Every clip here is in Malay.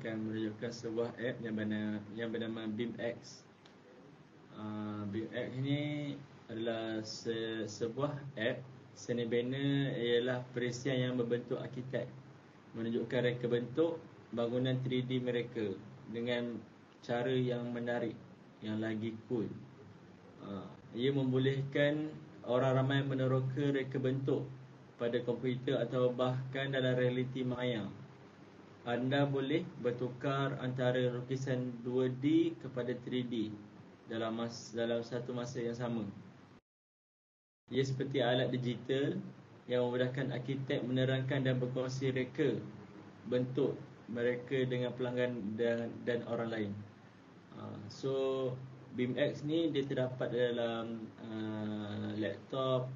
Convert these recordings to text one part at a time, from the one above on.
akan menunjukkan sebuah app yang bernama BIMX. BIMX ini adalah sebuah app seni bina ialah perisian yang berbentuk arkitek, menunjukkan reka bentuk bangunan 3D mereka dengan cara yang menarik, yang lagi cool. Ia membolehkan orang ramai meneroka reka bentuk pada komputer atau bahkan dalam realiti maya. Anda boleh bertukar antara lukisan 2D kepada 3D dalam satu masa yang sama. Ia seperti alat digital yang memudahkan arkitek menerangkan dan berkongsi reka bentuk mereka dengan pelanggan dan orang lain. So BIMX ni dia terdapat dalam laptop,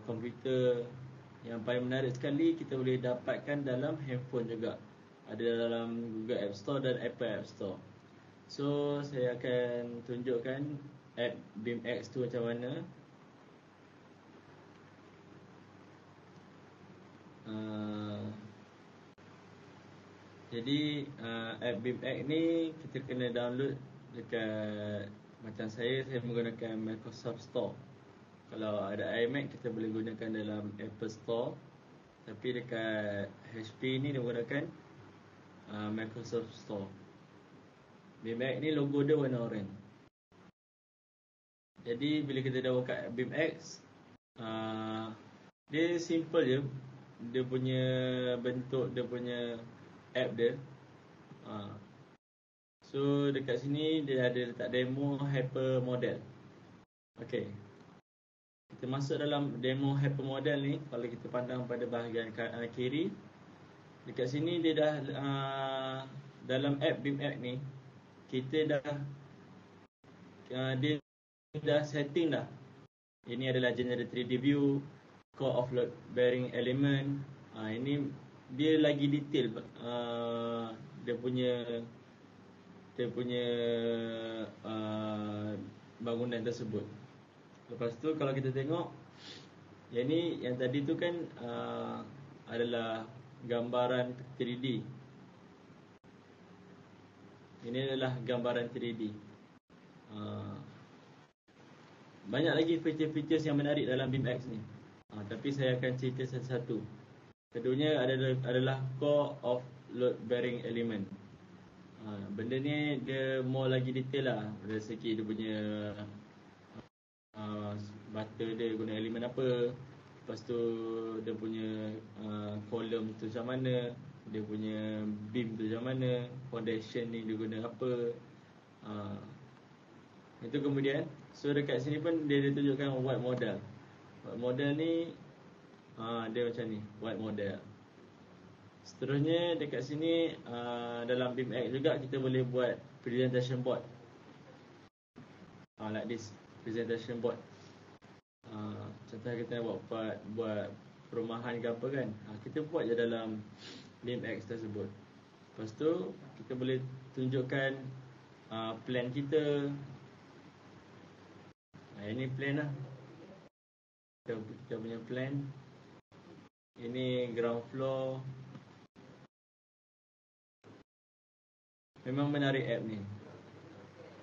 komputer. Yang paling menarik sekali, kita boleh dapatkan dalam handphone juga. Ada dalam Google App Store dan Apple App Store. So saya akan tunjukkan app BIMX tu macam mana. Jadi app BIMX ni kita kena download dekat, macam saya menggunakan Microsoft Store. Kalau ada iMac kita boleh gunakan dalam Apple Store. Tapi dekat HP ni dia menggunakan Microsoft Store. BIMX ni logo dia warna oranye. Jadi bila kita dah buka BIMX, dia simple je. Dia punya bentuk, dia punya app dia. So dekat sini dia ada letak demo hypermodel. Okay, kita masuk dalam demo hypermodel ni. Kalau kita pandang pada bahagian kiri, dekat sini dia dah dalam app BIMX ni, kita dah dia dah setting dah. Ini adalah generate 3D view, core of load bearing element. Ini dia lagi detail dia punya bangunan tersebut. Lepas tu kalau kita tengok, yang tadi tu kan adalah gambaran 3D. Ini adalah gambaran 3D. Banyak lagi feature-features yang menarik dalam BIMX ni. Tapi saya akan cerita satu-satu. Keduanya adalah core of load bearing element. Benda ni dia more lagi detail lah. Dari segi dia punya bata dia guna elemen apa. Lepas tu dia punya column tu macam mana, dia punya beam tu macam mana, foundation ni dia guna apa. Itu kemudian, so dekat sini pun dia tunjukkan white model. White model ni dia macam ni, white model. Seterusnya dekat sini dalam BIMX juga kita boleh buat presentation board. Like this, presentation board. Contoh kita nak buat perumahan ke apa kan, kita buat je dalam BIMX tersebut. Lepas tu kita boleh tunjukkan plan kita. Ini plan lah, kita punya plan. Ini ground floor. Memang menarik app ni.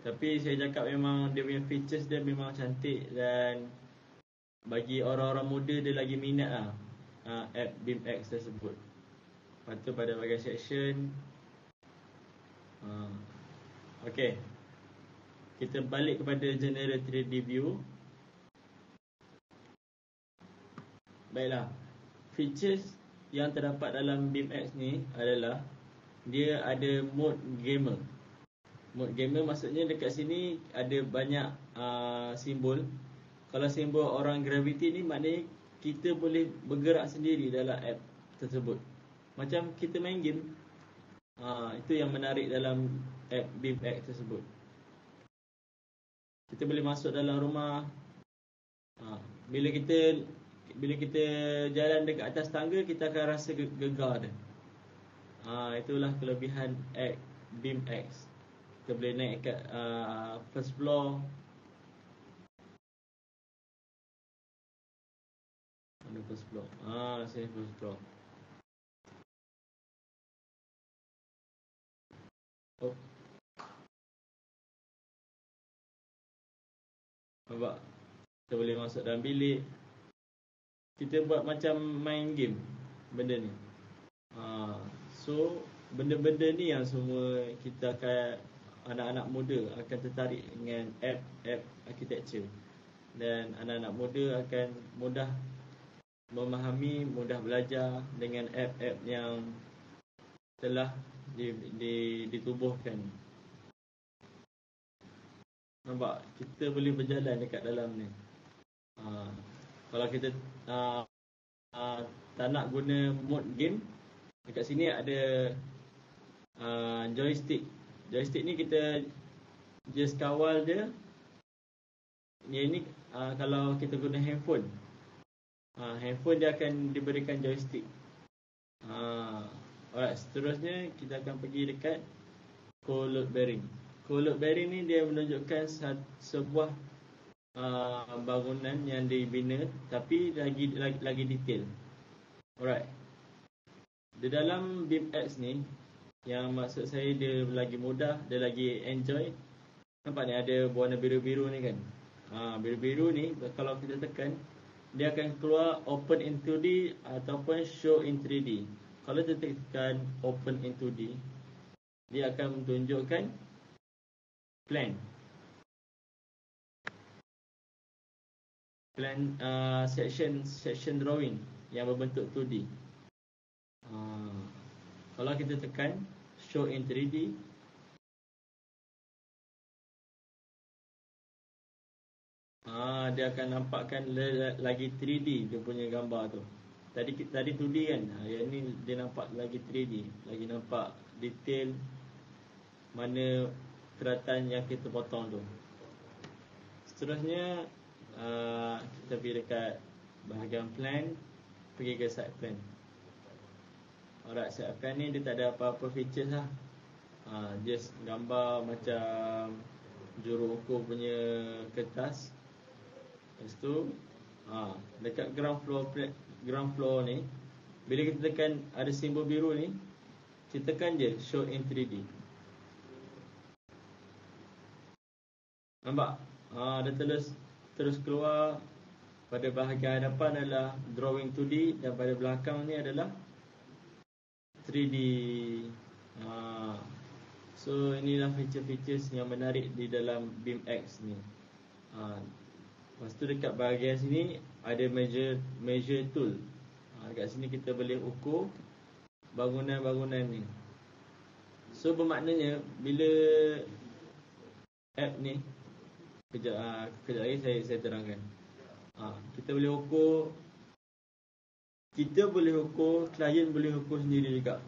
Tapi saya cakap memang dia punya features dia memang cantik. Dan bagi orang-orang muda dia lagi minat lah app BIMX tersebut. Lepas tu pada bahagian section, okay, kita balik kepada generate 3D view. Baiklah, features yang terdapat dalam BIMX ni adalah dia ada mode gamer. Mode gamer maksudnya dekat sini ada banyak simbol. Kalau simbol orang gravity ni maknanya kita boleh bergerak sendiri dalam app tersebut, macam kita main game. Itu yang menarik dalam app BIMX tersebut. Kita boleh masuk dalam rumah. Bila kita jalan dekat atas tangga, kita akan rasa gegar dia. Itulah kelebihan app BIMX. Kita boleh naik kat first floor. Mana first floor? Sini first floor. Nampak? Kita boleh masuk dalam bilik. Kita buat macam main game benda ni. So benda-benda ni yang semua kita akan, anak-anak muda akan tertarik dengan app architecture. Dan anak-anak muda akan mudah memahami, mudah belajar dengan app-app yang telah ditubuhkan. Nampak? Kita boleh berjalan dekat dalam ni. Kalau kita tak nak guna mode game, dekat sini ada joystick. Joystick ni kita just kawal dia. Yang ni kalau kita guna handphone, handphone dia akan diberikan joystick. Alright, seterusnya kita akan pergi dekat cold load bearing. Cold load bearing ni dia menunjukkan sebuah bangunan yang dibina tapi lagi detail. Alright. Di dalam BIMX ni, yang maksud saya dia lagi mudah, dia lagi enjoy. Nampak ni ada warna biru-biru ni kan. Biru-biru ni kalau kita tekan, dia akan keluar open in 2D ataupun show in 3D. Kalau kita tekan open in 2D, dia akan menunjukkan plan section drawing yang berbentuk 2D. Kalau kita tekan show in 3D, dia akan nampakkan lagi 3D dia punya gambar tu. Tadi 2D kan. Yang ni dia nampak lagi 3D, lagi nampak detail mana keratan yang kita potong tu. Seterusnya kita pergi dekat bahagian plan, pergi ke side plan. Alright, side plan ni dia tak ada apa-apa features lah. Just gambar macam juru ukur punya kertas. Lepas tu dekat ground floor ni, bila kita tekan ada simbol biru ni, kita tekan je show in 3D. Nampak? Dia terus keluar. Pada bahagian hadapan adalah drawing 2D, dan pada belakang ni adalah 3D. So inilah feature-features yang menarik di dalam BIMX ni. Lepas tu dekat bahagian sini ada measure tool. Dekat sini kita boleh ukur bangunan-bangunan ni. So bermaknanya bila app ni, kejap lagi saya terangkan. Kita boleh ukur, klien boleh ukur sendiri juga.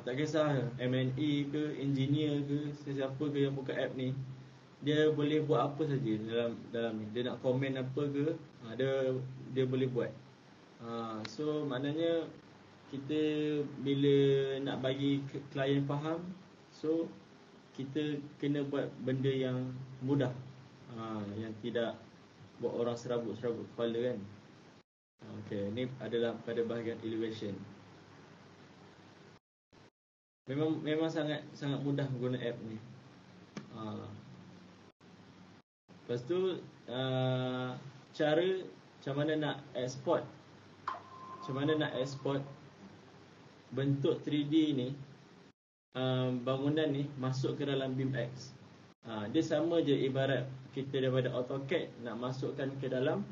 Tak kisah M&E ke, engineer ke, sesiapa ke yang buka app ni, dia boleh buat apa saja dalam ni. Dia nak komen apa ke, dia boleh buat. So maknanya kita bila nak bagi klien faham, so kita kena buat benda yang mudah, yang tidak buat orang serabut-serabut kepala kan. Okay, ni adalah pada bahagian elevation. Memang sangat mudah guna app ni. Lepas tu cara macam mana nak export, bentuk 3D ni, bangunan ni masuk ke dalam BIMX. Dia sama je ibarat kita daripada AutoCAD nak masukkan ke dalam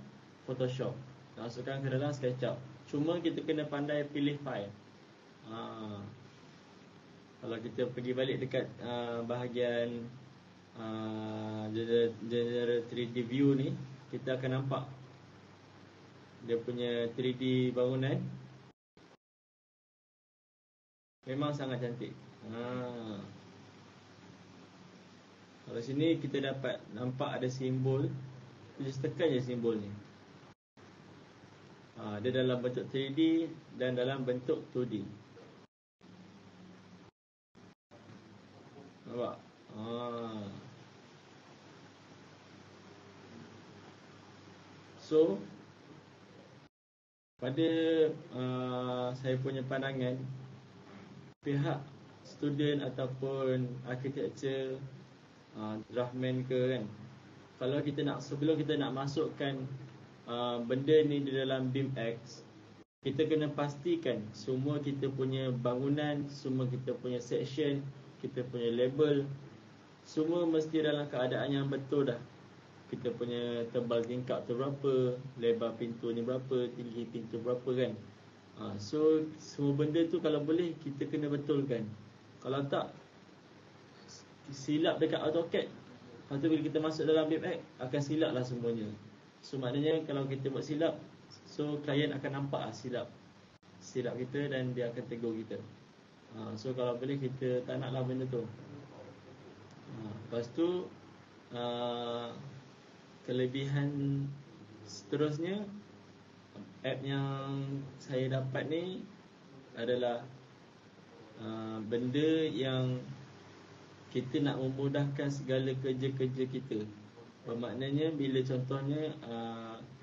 Photoshop, nak masukkan ke dalam SketchUp. Cuma kita kena pandai pilih file. Kalau kita pergi balik dekat bahagian general 3D view ni, kita akan nampak dia punya 3D bangunan. Memang sangat cantik. Kalau sini kita dapat nampak ada simbol. Just tekan je simbol ni. Dia dalam bentuk 3D dan dalam bentuk 2D. Nampak? So pada saya punya pandangan, pihak student ataupun architecture, draftman ke kan, kalau kita nak, sebelum kita nak masukkan benda ni di dalam BIMX, kita kena pastikan semua kita punya bangunan, semua kita punya section, kita punya label, semua mesti dalam keadaan yang betul dah. Kita punya tebal tingkap tu berapa, lebar pintu ni berapa, tinggi pintu berapa kan. So semua benda tu kalau boleh kita kena betulkan. Kalau tak, silap dekat AutoCAD, lepas tu bila kita masuk dalam BIMX akan silap lah semuanya. So maknanya kalau kita buat silap, so klien akan nampak silap kita dan dia akan tegur kita. So kalau boleh kita tak naklah benda tu. Lepas tu kelebihan seterusnya, app yang saya dapat ni adalah benda yang kita nak memudahkan segala kerja-kerja kita. Bermaknanya bila contohnya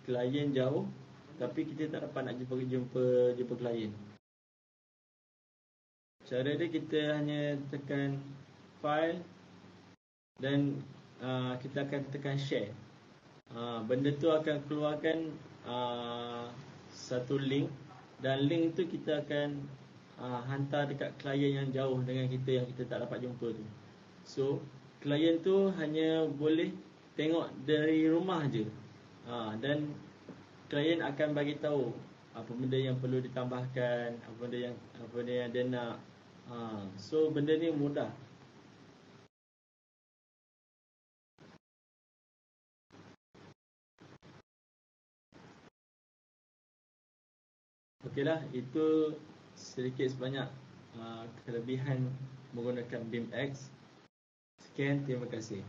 klien jauh tapi kita tak dapat nak jumpa klien, cara dia kita hanya tekan file dan kita akan tekan share. Benda tu akan keluarkan satu link, dan link tu kita akan hantar dekat klien yang jauh dengan kita yang kita tak dapat jumpa tu. So klien tu hanya boleh tengok dari rumah je, dan klien akan bagi tahu apa benda yang perlu ditambahkan, apa benda yang dia nak. So benda ni mudah. Okeylah, itu sedikit sebanyak kelebihan menggunakan BIMX. Sekian, terima kasih.